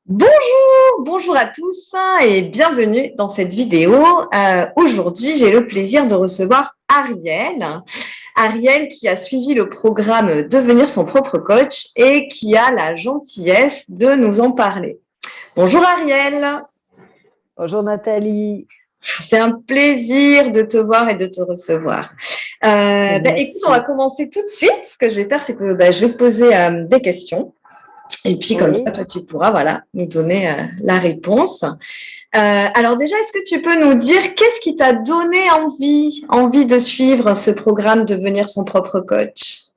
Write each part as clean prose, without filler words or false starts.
Bonjour à tous et bienvenue dans cette vidéo. Aujourd'hui, j'ai le plaisir de recevoir Ariel. Ariel qui a suivi le programme Devenir son propre coach et qui a la gentillesse de nous en parler. Bonjour Ariel. Bonjour Nathalie. C'est un plaisir de te voir et de te recevoir. Écoute, on va commencer tout de suite. Ce que je vais faire, c'est que je vais te poser des questions. Et puis, comme ça, toi, tu pourras nous donner la réponse. Alors déjà, est-ce que tu peux nous dire qu'est-ce qui t'a donné envie de suivre ce programme, devenir son propre coach?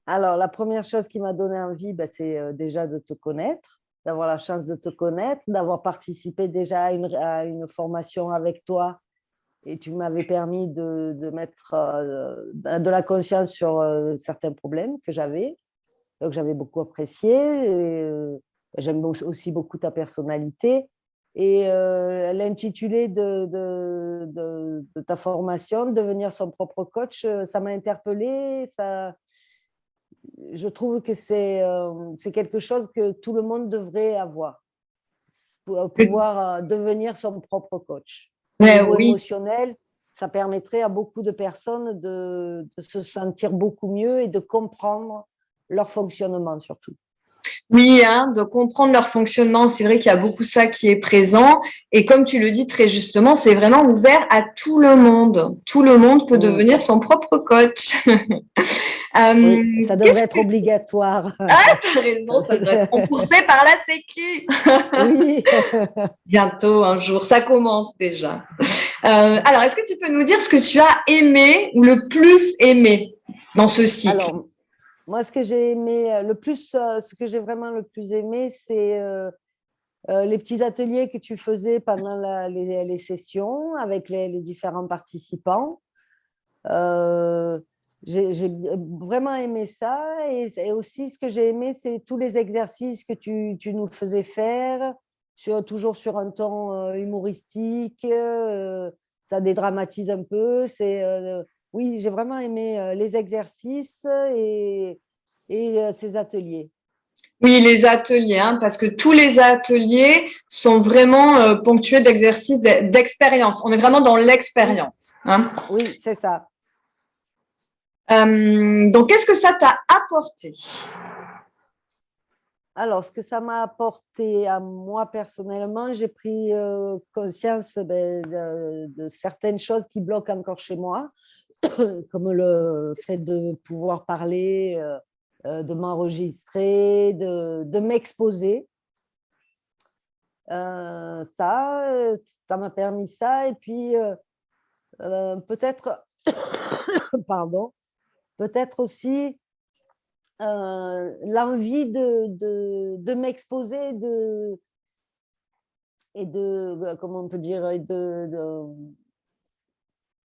Alors, la première chose qui m'a donné envie, c'est déjà de te connaître, d'avoir la chance de te connaître, d'avoir participé déjà à une formation avec toi et tu m'avais permis de mettre de la conscience sur certains problèmes que j'avais. Donc, j'avais beaucoup apprécié. J'aime aussi beaucoup ta personnalité. Et l'intitulé de ta formation, devenir son propre coach, ça m'a interpellée. Je trouve que c'est quelque chose que tout le monde devrait avoir, pour pouvoir devenir son propre coach. Au niveau émotionnel, ça permettrait à beaucoup de personnes de se sentir beaucoup mieux et de comprendre leur fonctionnement surtout. Oui, de comprendre leur fonctionnement, c'est vrai qu'il y a beaucoup ça qui est présent. Et comme tu le dis très justement, c'est vraiment ouvert à tout le monde. Tout le monde peut devenir son propre coach. Oui, ça devrait être obligatoire. Ah, tu as raison, ça devrait être remboursé par la Sécu. Oui. Bientôt, un jour, ça commence déjà. Alors, est-ce que tu peux nous dire ce que tu as aimé ou le plus aimé dans ce cycle? Alors, moi, ce que j'ai aimé le plus, ce que j'ai vraiment le plus aimé, c'est les petits ateliers que tu faisais pendant les sessions avec les différents participants. J'ai vraiment aimé ça. Et aussi, ce que j'ai aimé, c'est tous les exercices que tu nous faisais faire, toujours sur un ton humoristique. Ça dédramatise un peu. Oui, j'ai vraiment aimé les exercices et ces ateliers. Oui, les ateliers, parce que tous les ateliers sont vraiment ponctués d'exercices d'expérience. On est vraiment dans l'expérience. Oui, c'est ça. Donc, qu'est-ce que ça t'a apporté? Alors, ce que ça m'a apporté à moi personnellement, j'ai pris conscience de certaines choses qui bloquent encore chez moi, comme le fait de pouvoir parler, de m'enregistrer, de m'exposer. Ça m'a permis ça. Et puis, peut-être, pardon, peut-être aussi l'envie de m'exposer et comment on peut dire, et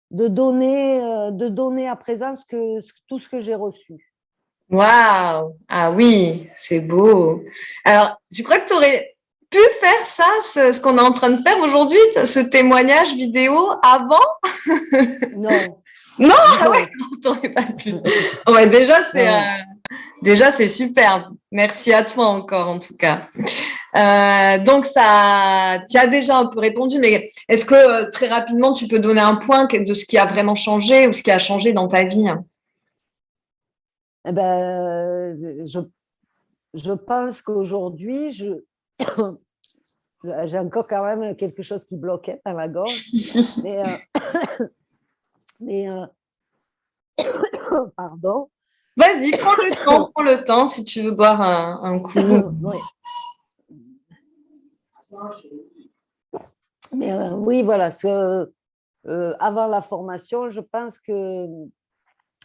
de donner à présent tout ce que j'ai reçu. Waouh! Ah oui, c'est beau. Alors, tu crois que tu aurais pu faire ça, ce qu'on est en train de faire aujourd'hui, ce témoignage vidéo avant? Non. Non, ah ouais, tu n'aurais pas pu. Ouais, déjà, c'est super. Merci à toi encore, en tout cas. Donc, ça, tu as déjà un peu répondu, mais est-ce que très rapidement, tu peux donner un point de ce qui a vraiment changé ou ce qui a changé dans ta vie? Eh ben, je pense qu'aujourd'hui, j'ai encore quand même quelque chose qui bloquait dans la gorge. Mais pardon. Vas-y, prends le temps si tu veux boire un coup. Oui. Mais oui, voilà. Avant la formation, je pense que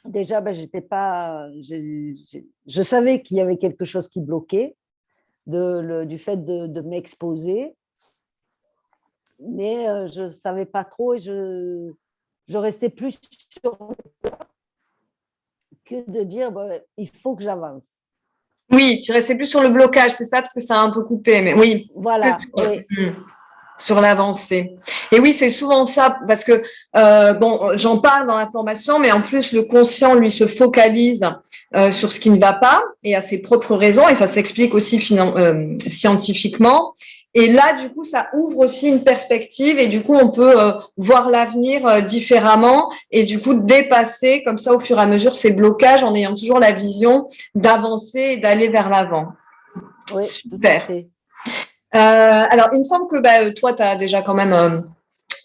déjà, j'étais pas. Je savais qu'il y avait quelque chose qui bloquait du fait de m'exposer, mais je ne savais pas trop et je restais plus sur que de dire il faut que j'avance. Oui, tu restais plus sur le blocage, c'est ça, parce que ça a un peu coupé, mais oui. Voilà, oui. sur l'avancée. Et oui, c'est souvent ça, parce que bon, j'en parle dans la formation, mais en plus le conscient lui se focalise sur ce qui ne va pas et a ses propres raisons, et ça s'explique aussi scientifiquement. Et là, du coup, ça ouvre aussi une perspective et du coup, on peut voir l'avenir différemment et du coup dépasser comme ça au fur et à mesure ces blocages en ayant toujours la vision d'avancer et d'aller vers l'avant. Oui, Super. tout à fait. Alors, il me semble que toi, tu as déjà quand même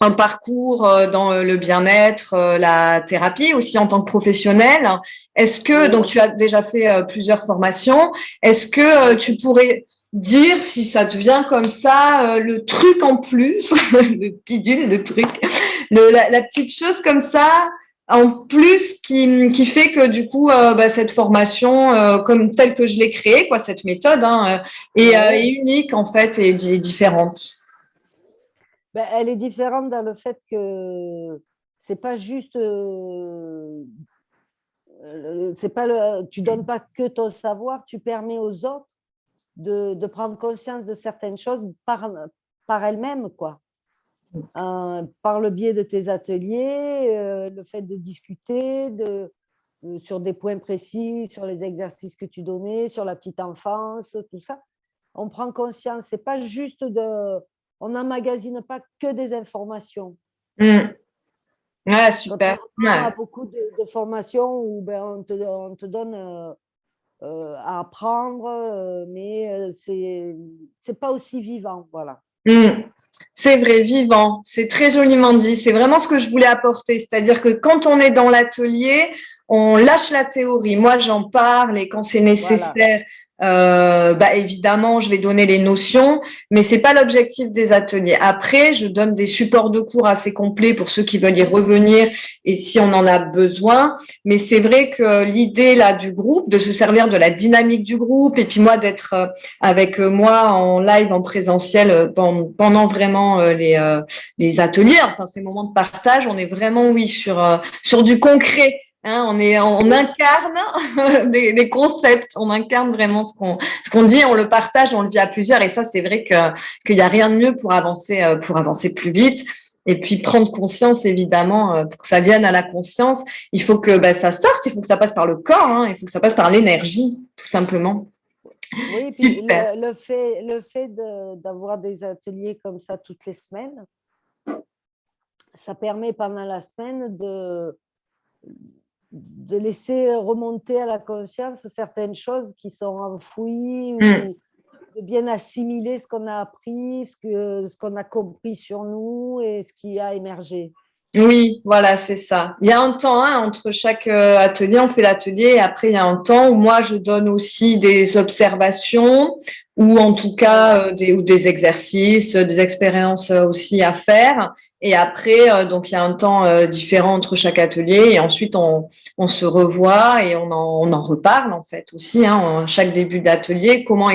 un parcours dans le bien-être, la thérapie aussi en tant que professionnel. Est-ce que, Oui. donc tu as déjà fait plusieurs formations, est-ce que tu pourrais dire, si ça te vient comme ça, le truc en plus, le bidule, le truc, la petite chose comme ça, en plus qui fait que du coup cette formation comme telle que je l'ai créée, quoi, cette méthode est unique en fait et différente. Ben, elle est différente dans le fait que c'est pas juste, c'est pas tu donnes pas que ton savoir, tu permets aux autres de prendre conscience de certaines choses par elles-mêmes, quoi. Par le biais de tes ateliers, le fait de discuter sur des points précis, sur les exercices que tu donnais, sur la petite enfance, tout ça. On prend conscience, c'est pas juste on n'emmagasine pas que des informations. Ah, super. Contrairement à beaucoup de formations où on te donne à apprendre, mais c'est pas aussi vivant, voilà. C'est vrai, vivant. C'est très joliment dit. C'est vraiment ce que je voulais apporter. C'est-à-dire que quand on est dans l'atelier, on lâche la théorie. Moi, j'en parle et quand c'est nécessaire, évidemment, je vais donner les notions, mais c'est pas l'objectif des ateliers. Après, je donne des supports de cours assez complets pour ceux qui veulent y revenir et si on en a besoin. Mais c'est vrai que l'idée là du groupe, de se servir de la dynamique du groupe et puis moi d'être avec moi en live, en présentiel pendant vraiment les ateliers, enfin ces moments de partage, on est vraiment oui sur du concret. Hein, on incarne des concepts, on incarne vraiment ce qu'on dit, on le partage, on le vit à plusieurs, et ça c'est vrai qu'il y a rien de mieux pour avancer plus vite. Et puis prendre conscience, évidemment, pour que ça vienne à la conscience, il faut que ça sorte, il faut que ça passe par le corps, hein, il faut que ça passe par l'énergie, tout simplement. Oui, puis Super. le fait d'avoir des ateliers comme ça toutes les semaines, ça permet pendant la semaine de laisser remonter à la conscience certaines choses qui sont enfouies ou de bien assimiler ce qu'on a appris, ce qu'on a compris sur nous et ce qui a émergé. Oui, voilà, c'est ça. Il y a un temps entre chaque atelier, on fait l'atelier et après il y a un temps où moi je donne aussi des observations ou en tout cas des exercices, des expériences aussi à faire. Et après, donc il y a un temps différent entre chaque atelier et ensuite on se revoit et on en reparle en fait aussi. Chaque début d'atelier, comment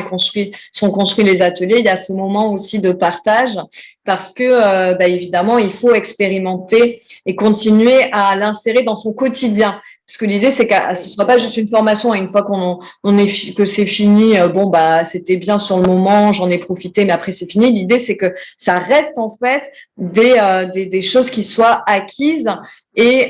sont construits les ateliers. Il y a ce moment aussi de partage parce que évidemment il faut expérimenter et continuer à l'insérer dans son quotidien. Parce que l'idée, c'est que ce ne soit pas juste une formation et une fois que c'est fini, c'était bien sur le moment, j'en ai profité, mais après c'est fini. L'idée, c'est que ça reste en fait des choses qui soient acquises et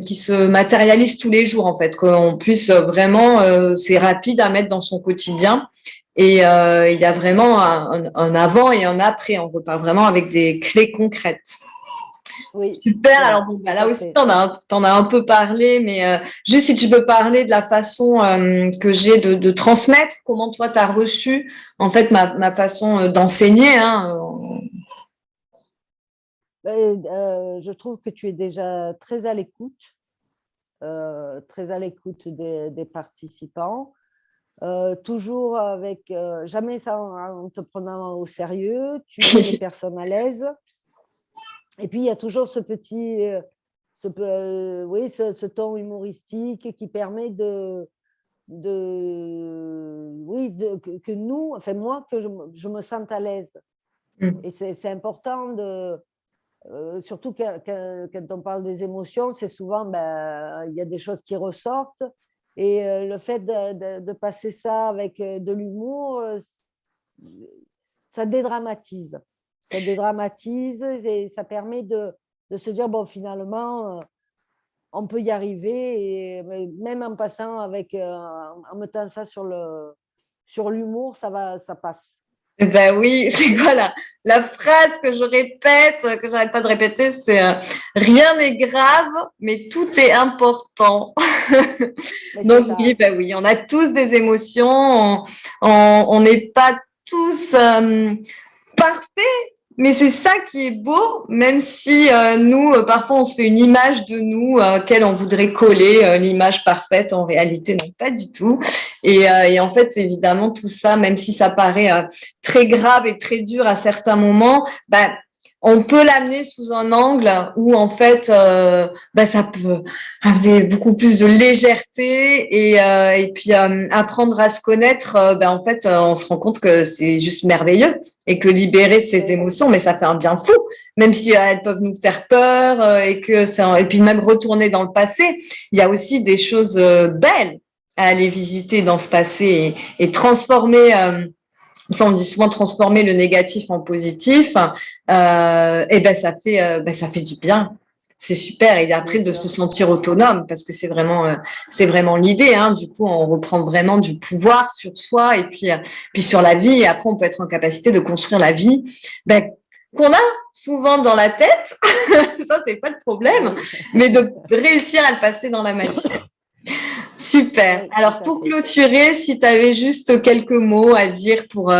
qui se matérialisent tous les jours en fait, qu'on puisse vraiment, c'est rapide à mettre dans son quotidien. Et il y a vraiment un avant et un après. On repart vraiment avec des clés concrètes. Oui, Super. oui, Alors bon, là tout à aussi, fait. t'en as un peu parlé, mais juste si tu peux parler de la façon que j'ai de transmettre, comment toi tu as reçu en fait ma façon d'enseigner. Je trouve que tu es déjà très à l'écoute, des participants. Toujours avec, jamais ça en te prenant au sérieux, tu mets les personnes à l'aise. Et puis, il y a toujours ce petit, ce ton humoristique qui permet que nous, enfin moi, que je me sente à l'aise. Et c'est important surtout quand on parle des émotions, c'est souvent, il y a des choses qui ressortent. Et le fait de passer ça avec de l'humour, ça dédramatise. Ça dédramatise et ça permet de se dire, bon, finalement, on peut y arriver. Et même en passant en mettant ça sur l'humour, ça passe. Ben oui, c'est quoi la phrase que je répète, que j'arrête pas de répéter, c'est rien n'est grave, mais tout est important. Donc oui, ben oui, on a tous des émotions, on n'est pas tous parfaits, mais c'est ça qui est beau, même si nous, parfois, on se fait une image de nous qu'elle on voudrait coller, l'image parfaite, en réalité, non, pas du tout. Et en fait, évidemment, tout ça, même si ça paraît très grave et très dur à certains moments, ben, on peut l'amener sous un angle où, en fait, ça peut amener beaucoup plus de légèreté et puis apprendre à se connaître, en fait, on se rend compte que c'est juste merveilleux et que libérer ses émotions, mais ça fait un bien fou, même si elles peuvent nous faire peur et puis même retourner dans le passé. Il y a aussi des choses belles à aller visiter dans ce passé et transformer. Ça, on dit souvent transformer le négatif en positif. Ça fait du bien. C'est super. Et après, de se sentir autonome, parce que c'est vraiment l'idée. Hein. Du coup, on reprend vraiment du pouvoir sur soi et puis sur la vie. Et après, on peut être en capacité de construire la vie qu'on a souvent dans la tête. Ça, c'est pas le problème, mais de réussir à le passer dans la matière. Super. Oui, alors, pour clôturer, si tu avais juste quelques mots à dire pour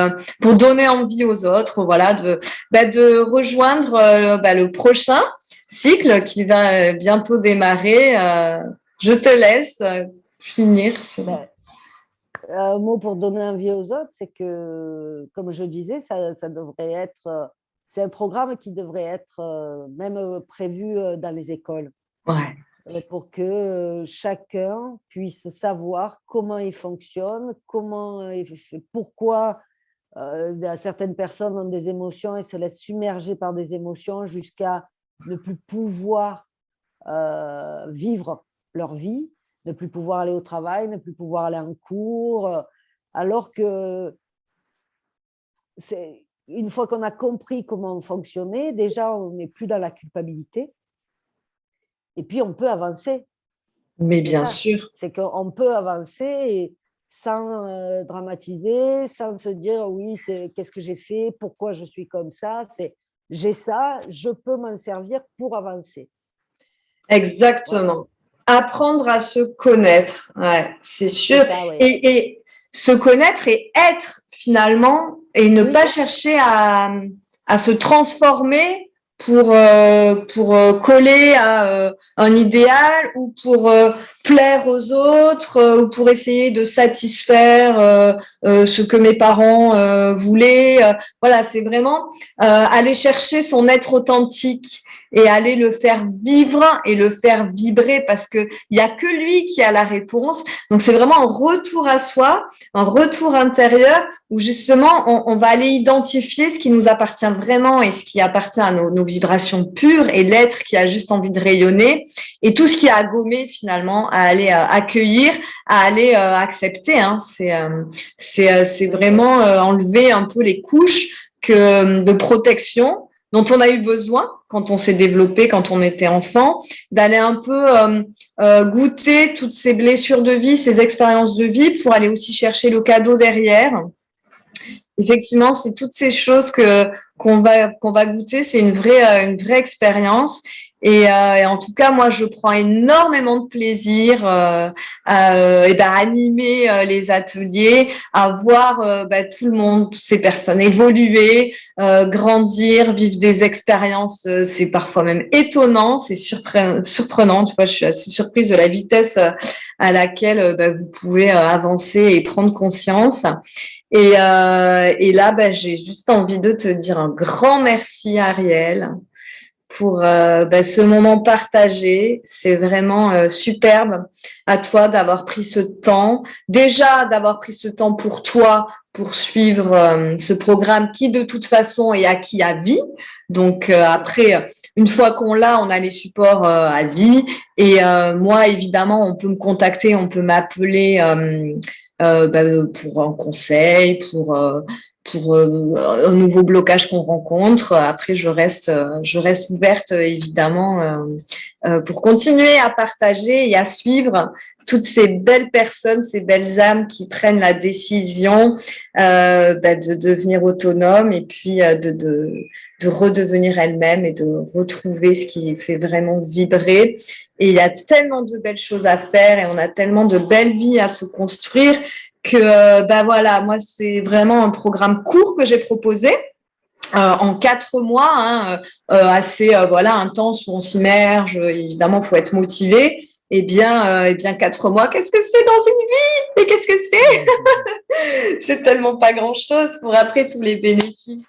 donner envie aux autres, voilà, de rejoindre le prochain cycle qui va bientôt démarrer, je te laisse finir. Un mot pour donner envie aux autres, c'est que, comme je disais, ça devrait être, c'est un programme qui devrait être même prévu dans les écoles. Ouais. Pour que chacun puisse savoir comment il fonctionne, pourquoi certaines personnes ont des émotions et se laissent submerger par des émotions jusqu'à ne plus pouvoir vivre leur vie, ne plus pouvoir aller au travail, ne plus pouvoir aller en cours, alors que une fois qu'on a compris comment fonctionner, déjà on n'est plus dans la culpabilité. Et puis, on peut avancer. Mais bien sûr. C'est qu'on peut avancer sans dramatiser, sans se dire, oui, qu'est-ce que j'ai fait, pourquoi je suis comme ça. J'ai ça, je peux m'en servir pour avancer. Exactement. Voilà. Apprendre à se connaître, ouais, c'est sûr. Et se connaître et être finalement, et ne pas chercher à se transformer pour coller à un idéal ou pour plaire aux autres ou pour essayer de satisfaire ce que mes parents voulaient. Voilà, c'est vraiment aller chercher son être authentique et aller le faire vivre et le faire vibrer parce que il y a que lui qui a la réponse. Donc c'est vraiment un retour à soi, un retour intérieur où justement on va aller identifier ce qui nous appartient vraiment et ce qui appartient à nos vibrations pures et l'être qui a juste envie de rayonner et tout ce qui a gommé finalement à aller accueillir, à aller accepter. Hein. C'est vraiment enlever un peu les couches de protection dont on a eu besoin quand on s'est développé, quand on était enfant, d'aller un peu goûter toutes ces blessures de vie, ces expériences de vie pour aller aussi chercher le cadeau derrière. Effectivement, c'est toutes ces choses qu'on va goûter, c'est une vraie expérience. Et en tout cas, moi, je prends énormément de plaisir à animer les ateliers, à voir tout le monde, toutes ces personnes évoluer, grandir, vivre des expériences. C'est parfois même étonnant, c'est surprenant. Tu vois, je suis assez surprise de la vitesse à laquelle vous pouvez avancer et prendre conscience. Et là, j'ai juste envie de te dire un grand merci, Ariel, pour ce moment partagé. C'est vraiment superbe à toi d'avoir pris ce temps. Déjà, d'avoir pris ce temps pour toi, pour suivre ce programme qui, de toute façon, est acquis à vie. Donc, après, une fois qu'on l'a, on a les supports à vie. Et moi, évidemment, on peut me contacter, on peut m'appeler pour un conseil, pour un nouveau blocage qu'on rencontre. Après, je reste ouverte, évidemment, pour continuer à partager et à suivre toutes ces belles personnes, ces belles âmes qui prennent la décision de devenir autonomes et puis de redevenir elles-mêmes et de retrouver ce qui fait vraiment vibrer. Et il y a tellement de belles choses à faire et on a tellement de belles vies à se construire que voilà, moi c'est vraiment un programme court que j'ai proposé. En 4 mois, hein, assez voilà intense où on s'immerge. Évidemment, faut être motivé. Eh bien 4 mois, qu'est-ce que c'est dans une vie? Et qu'est-ce que c'est? C'est tellement pas grand-chose pour après tous les bénéfices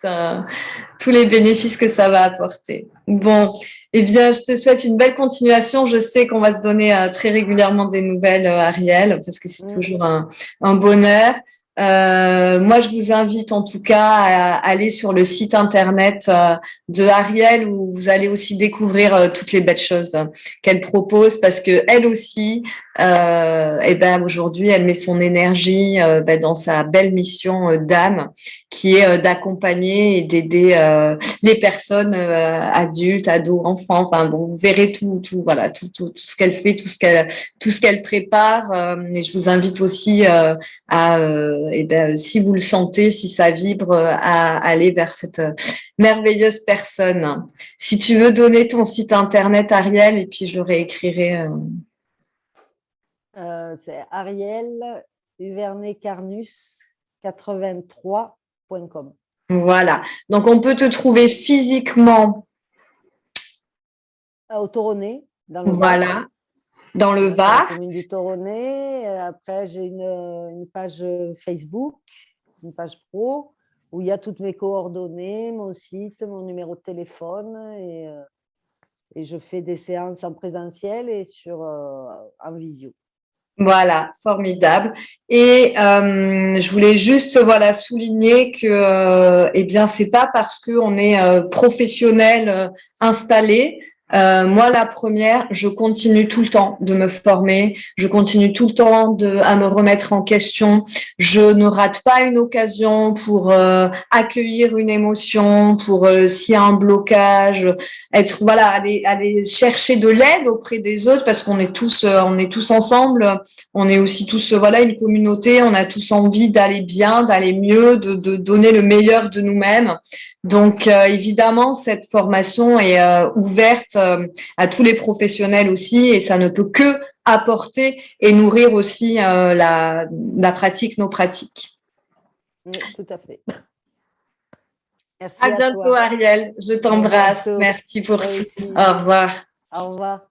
que ça va apporter. Bon, eh bien, je te souhaite une belle continuation. Je sais qu'on va se donner très régulièrement des nouvelles, Ariel, parce que c'est toujours un bonheur. Moi, je vous invite en tout cas à aller sur le site internet de Ariel où vous allez aussi découvrir toutes les belles choses qu'elle propose parce que elle aussi, aujourd'hui, elle met son énergie dans sa belle mission d'âme qui est d'accompagner et d'aider les personnes adultes, ados, enfants. Enfin bon, vous verrez tout ce qu'elle fait, tout ce qu'elle prépare. Et je vous invite aussi si vous le sentez, si ça vibre, à aller vers cette merveilleuse personne. Si tu veux donner ton site internet, Ariel, et puis je le réécrirai. C'est Ariel Huvernet-Carnus 83.com. Voilà. Donc, on peut te trouver physiquement au Toronnet, dans le Var. Voilà. Dans le Var. La commune du Toronnet. Après, j'ai une page Facebook, une page pro, où il y a toutes mes coordonnées, mon site, mon numéro de téléphone. Et je fais des séances en présentiel et en visio. Voilà, formidable. Et je voulais juste souligner que c'est pas parce qu'on est professionnel installé. Moi, la première, je continue tout le temps de me former, je continue tout le temps à me remettre en question. Je ne rate pas une occasion pour accueillir une émotion, pour s'il y a un blocage, aller chercher de l'aide auprès des autres parce qu'on est tous ensemble. On est aussi tous une communauté. On a tous envie d'aller bien, d'aller mieux, de donner le meilleur de nous-mêmes. Donc, évidemment, cette formation est ouverte à tous les professionnels aussi et ça ne peut que apporter et nourrir aussi la pratique, nos pratiques. Oui, tout à fait. Merci à bientôt, toi. Ariel. Je t'embrasse. Merci pour tout. Au revoir. Au revoir.